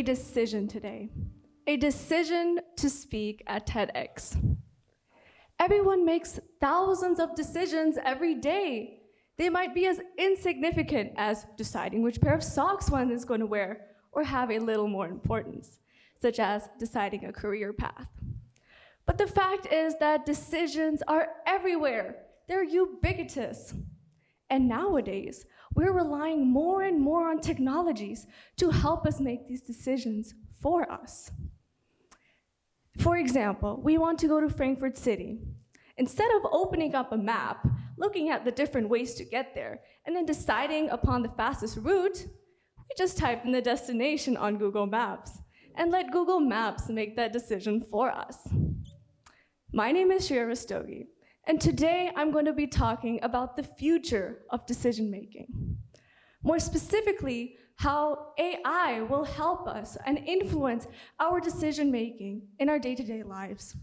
a decision today. A decision to speak at TEDx. Everyone makes thousands of decisions every day. They might be as insignificant as deciding which pair of socks one is going to wear, or have a little more importance, such as deciding a career path. But the fact is that decisions are everywhere. They're ubiquitous. And nowadays, we're relying more and more on technologies to help us make these decisions for us. For example, we want to go to Frankfurt City. Instead of opening up a map, looking at the different ways to get there, and then deciding upon the fastest route, we just type in the destination on Google Maps and let Google Maps make that decision for us. My name is Shriya Rastogi, and today I'm going to be talking about the future of decision-making. More specifically, how AI will help us and influence our decision-making in our day-to-day lives.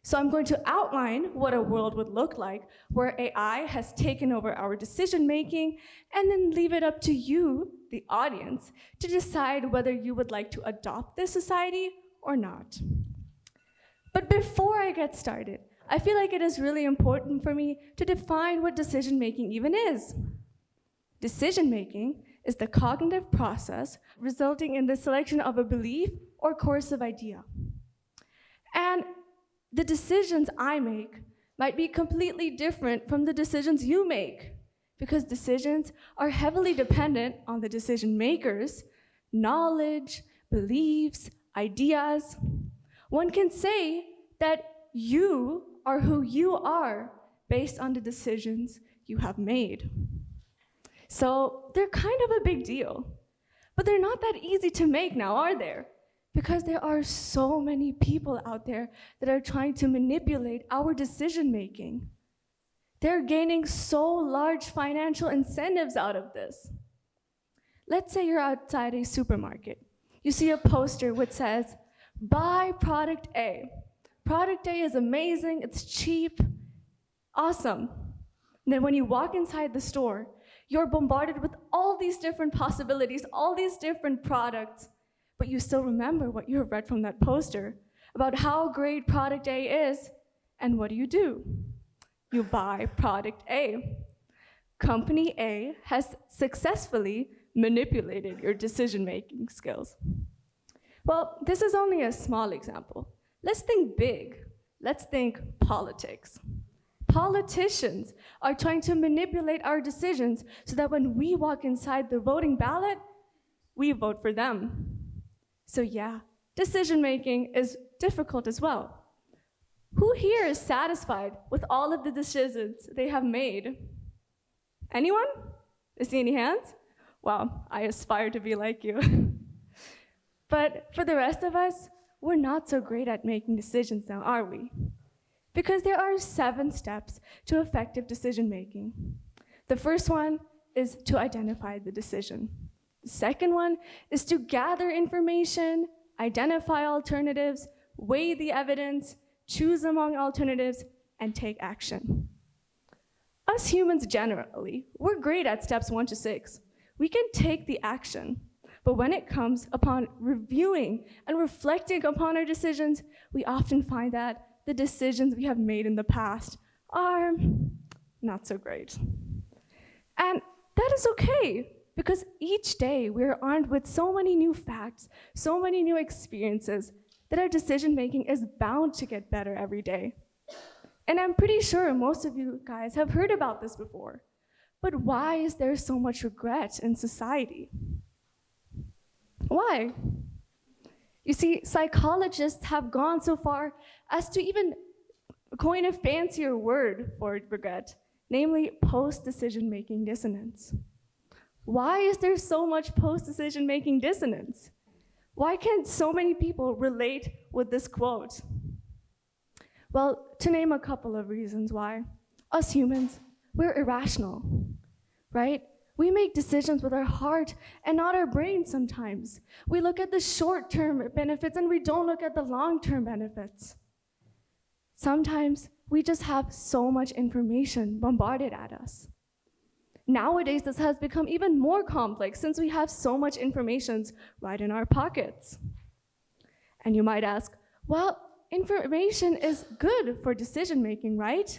So I'm going to outline what a world would look like where AI has taken over our decision-making, and then leave it up to you, the audience, to decide whether you would like to adopt this society or not. But before I get started, I feel like it is really important for me to define what decision-making even is. Decision-making is the cognitive process resulting in the selection of a belief or course of idea. And the decisions I make might be completely different from the decisions you make, because decisions are heavily dependent on the decision makers, knowledge, beliefs, ideas. One can say that you are who you are based on the decisions you have made. So they're kind of a big deal, but they're not that easy to make now, are there? Because there are so many people out there that are trying to manipulate our decision-making. They're gaining so large financial incentives out of this. Let's say you're outside a supermarket. You see a poster which says, "Buy product A. Product A is amazing, it's cheap, awesome." And then when you walk inside the store, you're bombarded with all these different possibilities, all these different products, but you still remember what you have read from that poster about how great product A is, and what do? You buy product A. Company A has successfully manipulated your decision-making skills. Well, this is only a small example. Let's think big. Let's think politics. Politicians are trying to manipulate our decisions so that when we walk inside the voting ballot, we vote for them. So yeah, decision-making is difficult as well. Who here is satisfied with all of the decisions they have made? Anyone? I see any hands? Well, I aspire to be like you. But for the rest of us, we're not so great at making decisions now, are we? Because there are 7 steps to effective decision-making. The first one is to identify the decision. The second one is to gather information, identify alternatives, weigh the evidence, choose among alternatives, and take action. Us humans generally, we're great at steps 1 to 6. We can take the action. But when it comes upon reviewing and reflecting upon our decisions, we often find that the decisions we have made in the past are not so great. And that is okay, because each day we're armed with so many new facts, so many new experiences, that our decision-making is bound to get better every day. And I'm pretty sure most of you guys have heard about this before. But why is there so much regret in society? Why? You see, psychologists have gone so far as to even coin a fancier word for regret, namely post-decision-making dissonance. Why is there so much post-decision-making dissonance? Why can't so many people relate with this quote? Well, to name a couple of reasons why. Us humans, we're irrational, right? We make decisions with our heart and not our brain sometimes. We look at the short-term benefits and we don't look at the long-term benefits. Sometimes we just have so much information bombarded at us. Nowadays, this has become even more complex since we have so much information right in our pockets. And you might ask, well, information is good for decision making, right?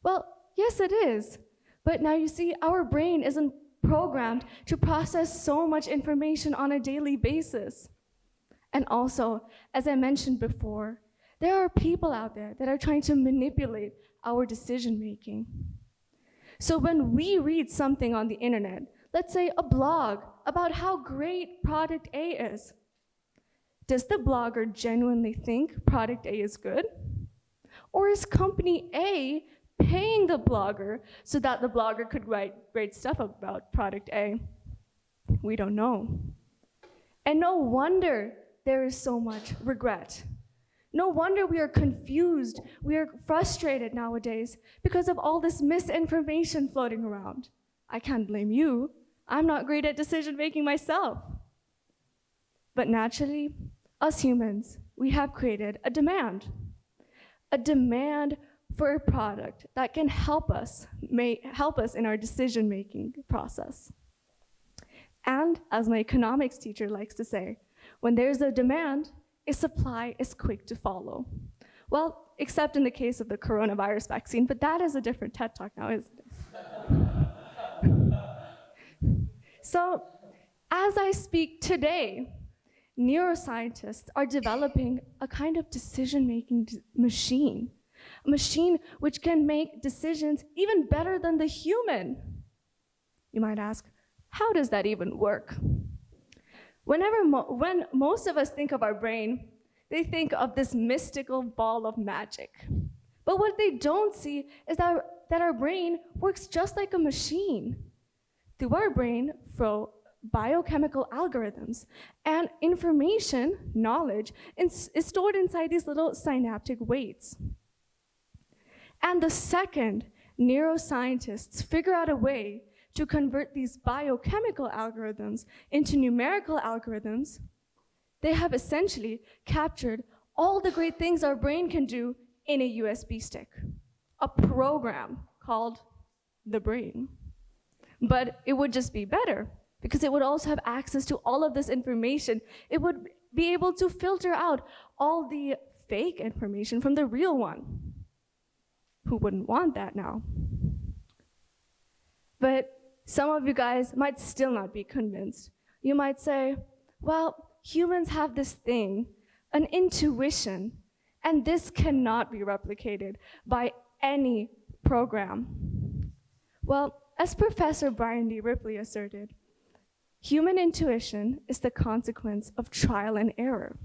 Well, yes, it is. But now you see, our brain isn't programmed to process so much information on a daily basis. And also, as I mentioned before, there are people out there that are trying to manipulate our decision making. So when we read something on the internet, let's say a blog about how great product A is, does the blogger genuinely think product A is good? Or is company A paying the blogger so that the blogger could write great stuff about product A? We don't know. And no wonder there is so much regret. No wonder we are confused, we are frustrated nowadays because of all this misinformation floating around. I can't blame you. I'm not great at decision making myself. But naturally, us humans, we have created a demand for a product that can help us in our decision making process. And as my economics teacher likes to say, when there's a demand, a supply is quick to follow. Well, except in the case of the coronavirus vaccine, but that is a different TED Talk now, isn't it? So, as I speak today, neuroscientists are developing a kind of decision-making machine, a machine which can make decisions even better than the human. You might ask, how does that even work? When most of us think of our brain, they think of this mystical ball of magic. But what they don't see is that our brain works just like a machine. Through our brain flow biochemical algorithms, and information, knowledge, is stored inside these little synaptic weights. And the second neuroscientists figure out a way to convert these biochemical algorithms into numerical algorithms, they have essentially captured all the great things our brain can do in a USB stick, a program called the brain. But it would just be better, because it would also have access to all of this information. It would be able to filter out all the fake information from the real one. Who wouldn't want that now? But some of you guys might still not be convinced. You might say, well, humans have this thing, an intuition, and this cannot be replicated by any program. Well, as Professor Brian D. Ripley asserted, human intuition is the consequence of trial and error.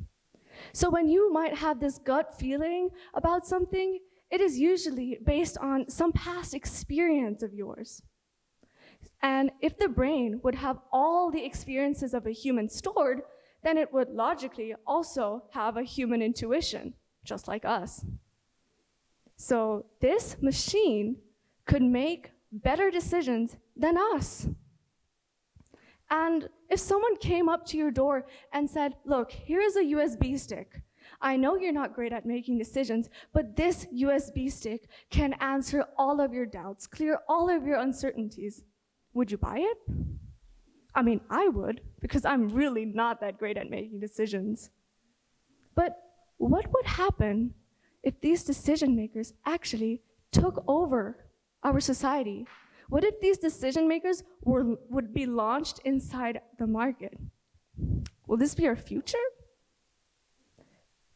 So when you might have this gut feeling about something, it is usually based on some past experience of yours. And if the brain would have all the experiences of a human stored, then it would logically also have a human intuition, just like us. So this machine could make better decisions than us. And if someone came up to your door and said, look, here's a USB stick. I know you're not great at making decisions, but this USB stick can answer all of your doubts, clear all of your uncertainties. Would you buy it? I mean, I would, because I'm really not that great at making decisions. But what would happen if these decision makers actually took over our society? What if these decision makers would be launched inside the market? Will this be our future?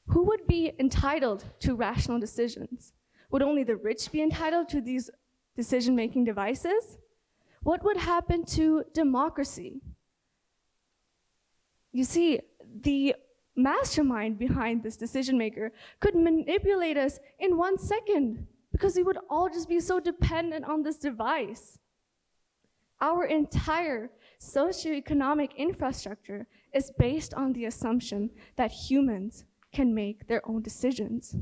Who would be entitled to rational decisions? Would only the rich be entitled to these decision-making devices? What would happen to democracy? You see, the mastermind behind this decision maker could manipulate us in 1 second because we would all just be so dependent on this device. Our entire socioeconomic infrastructure is based on the assumption that humans can make their own decisions.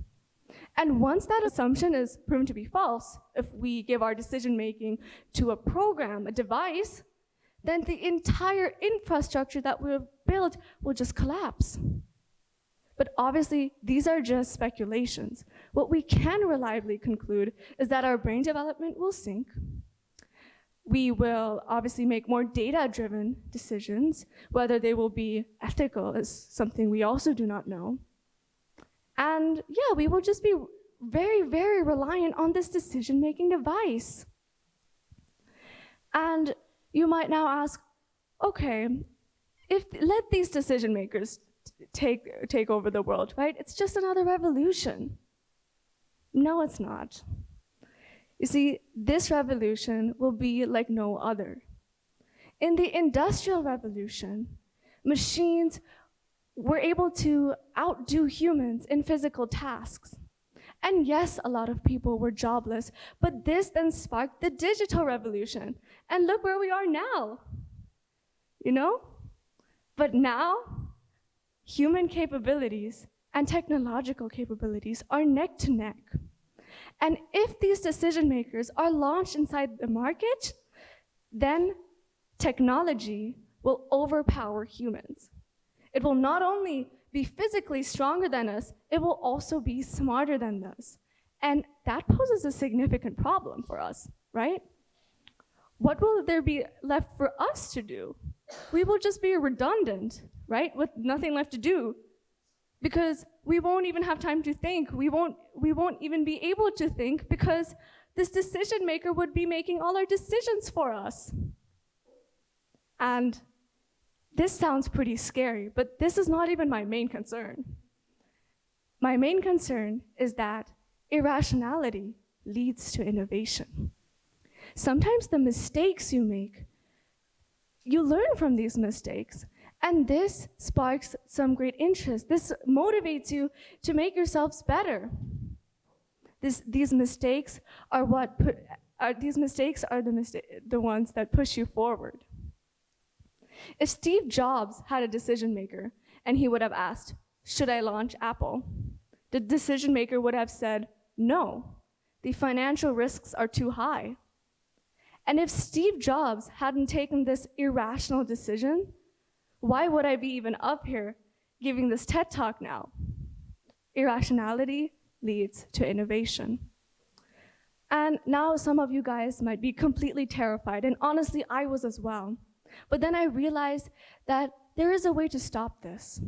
And once that assumption is proven to be false, if we give our decision-making to a program, a device, then the entire infrastructure that we've built will just collapse. But obviously, these are just speculations. What we can reliably conclude is that our brain development will sink, We will obviously make more data-driven decisions. Whether they will be ethical is something we also do not know. And yeah, we will just be very, very reliant on this decision-making device. And you might now ask, okay, let these decision makers take over the world, right? It's just another revolution. No, it's not. You see, this revolution will be like no other. In the Industrial Revolution, machines were able to outdo humans in physical tasks. And yes, a lot of people were jobless, but this then sparked the digital revolution. And look where we are now, you know? But now, human capabilities and technological capabilities are neck to neck. And if these decision makers are launched inside the market, then technology will overpower humans. It will not only be physically stronger than us, it will also be smarter than us. And that poses a significant problem for us, right? What will there be left for us to do? We will just be redundant, right? With nothing left to do. Because we won't even have time to think. We won't even be able to think because this decision maker would be making all our decisions for us. And this sounds pretty scary, but this is not even my main concern. My main concern is that irrationality leads to innovation. Sometimes the mistakes you make, you learn from these mistakes. And this sparks some great interest. This motivates you to make yourselves better. These mistakes are the ones that push you forward. If Steve Jobs had a decision maker and he would have asked, should I launch Apple? The decision maker would have said, no, the financial risks are too high. And if Steve Jobs hadn't taken this irrational decision, why would I be even up here giving this TED Talk now? Irrationality leads to innovation. And now some of you guys might be completely terrified, and honestly, I was as well. But then I realized that there is a way to stop this.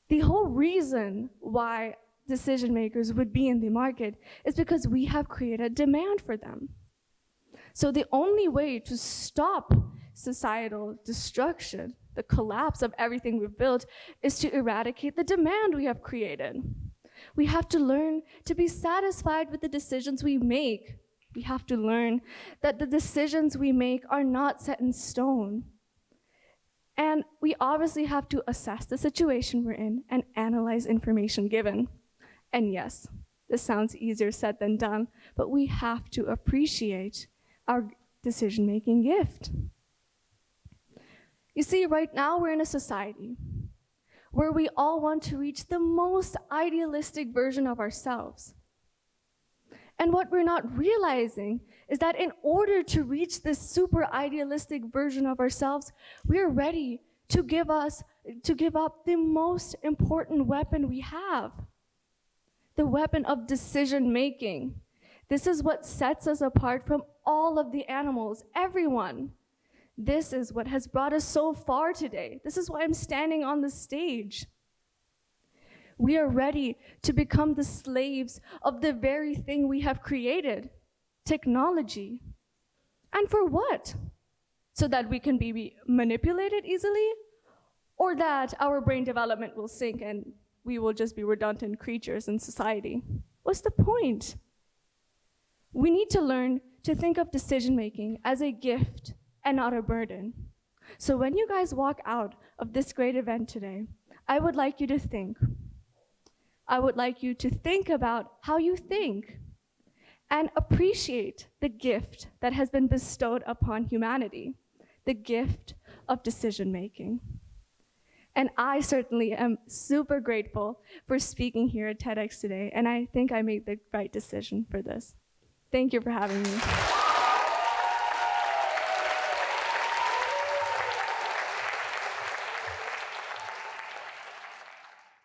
The whole reason why decision makers would be in the market is because we have created demand for them. So the only way to stop societal destruction, the collapse of everything we've built, is to eradicate the demand we have created. We have to learn to be satisfied with the decisions we make. We have to learn that the decisions we make are not set in stone. And we obviously have to assess the situation we're in and analyze information given. And yes, this sounds easier said than done, but we have to appreciate our decision-making gift. You see, right now we're in a society where we all want to reach the most idealistic version of ourselves. And what we're not realizing is that in order to reach this super idealistic version of ourselves, we're ready to give up the most important weapon we have, the weapon of decision-making. This is what sets us apart from all of the animals, everyone. This is what has brought us so far today. This is why I'm standing on the stage. We are ready to become the slaves of the very thing we have created, technology. And for what? So that we can be manipulated easily? Or that our brain development will sink and we will just be redundant creatures in society? What's the point? We need to learn to think of decision-making as a gift and not a burden. So when you guys walk out of this great event today, I would like you to think. I would like you to think about how you think and appreciate the gift that has been bestowed upon humanity, the gift of decision-making. And I certainly am super grateful for speaking here at TEDx today, and I think I made the right decision for this. Thank you for having me.